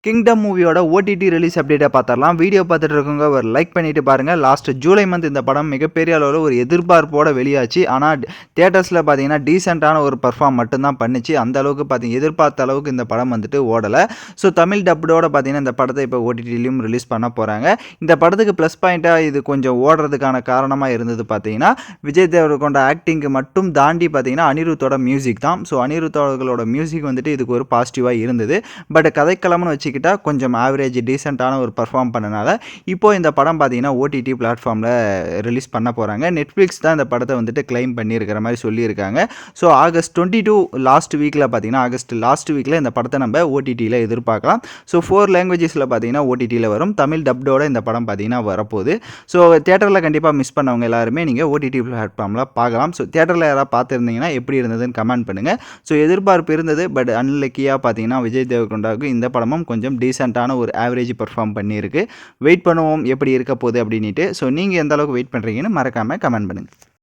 Kingdom மூவியோட OTT release அப்டேட்டை பார்த்துடலாம். வீடியோ பார்த்துட்டு இருக்கவங்க ஒரு லைக் பண்ணிட்டு பாருங்கள். லாஸ்ட் ஜூலை மந்த் இந்த படம் மிகப்பெரிய அளவில் ஒரு எதிர்பார்ப்போட வெளியாச்சு. ஆனால் தியேட்டர்ஸில் பார்த்தீங்கன்னா டீசெண்டான ஒரு பர்ஃபார்ம் மட்டும்தான் பண்ணிச்சு. அந்த அளவுக்கு பார்த்தீங்கன்னா எதிர்பார்த்த அளவுக்கு இந்த படம் வந்துட்டு ஓடலை. ஸோ தமிழ் டப்டோட பார்த்தீங்கன்னா இந்த படத்தை இப்போ ஓடிடிலையும் ரிலீஸ் பண்ண போகிறாங்க. இந்த படத்துக்கு ப்ளஸ் பாயிண்ட்டாக இது கொஞ்சம் ஓடுறதுக்கான காரணமாக இருந்தது பார்த்தீங்கன்னா விஜய் தேவரகொண்ட ஆக்டிங்கு மட்டும் தாண்டி பார்த்தீங்கன்னா அனிருத்தோட மியூசிக் தான். ஸோ அனிருத் அவர்களோட மியூசிக் வந்துட்டு இதுக்கு ஒரு பாசிட்டிவாக இருந்தது. பட் கதைக்களம்னு வச்சு கொஞ்சம் ஆவரேஜ் டீசெண்டான ஒரு பர்ஃபார்ம் பண்ணனால இப்போ இந்த படம் பார்த்தீங்கன்னா ஓடிடி பிளாட்ஃபார்மில் ரிலீஸ் பண்ண போகிறாங்க. நெட்ஃப்ளிக்ஸ் தான் இந்த படத்தை வந்துட்டு கிளைம் பண்ணியிருக்கிற மாதிரி சொல்லியிருக்காங்க. ஸோ ஆகஸ்ட் 22 லாஸ்ட் வீக்கில் பார்த்தீங்கன்னா லாஸ்ட் வீக்கில் இந்த படத்தை நம்ம ஓடிடியில் எதிர்பார்க்கலாம். ஸோ 4 லாங்குவேஜஸில் பார்த்தீங்கன்னா ஓடிடியில் வரும். தமிழ் டப்டோட இந்த படம் பார்த்தீங்கன்னா வரப்போகுது. ஸோ தியேட்டரில் கண்டிப்பாக மிஸ் பண்ணவங்க எல்லாருமே நீங்கள் ஓடிடி பிளாட்ஃபார்மில் பார்க்கலாம். ஸோ தியேட்டரில் யாராவது பார்த்துருந்தீங்கன்னா எப்படி இருந்ததுன்னு கமெண்ட் பண்ணுங்கள். ஸோ எதிர்பார்ப்பு இருந்தது, பட் அன்லக்கியாக பார்த்தீங்கன்னா விஜய் தேவரகொண்டாவுக்கு இந்த படமும் கொஞ்சம் டீசெண்டான ஒரு ஆவரேஜ் பர்ஃபார்ம் பண்ணியிருக்கு. வெயிட் பண்ணுவோம் எப்படி இருக்க போகுது அப்படின்ட்டு. ஸோ நீங்கள் எந்த அளவுக்கு வெயிட் பண்ணுறீங்கன்னு மறக்காமல் கமெண்ட் பண்ணுங்கள்.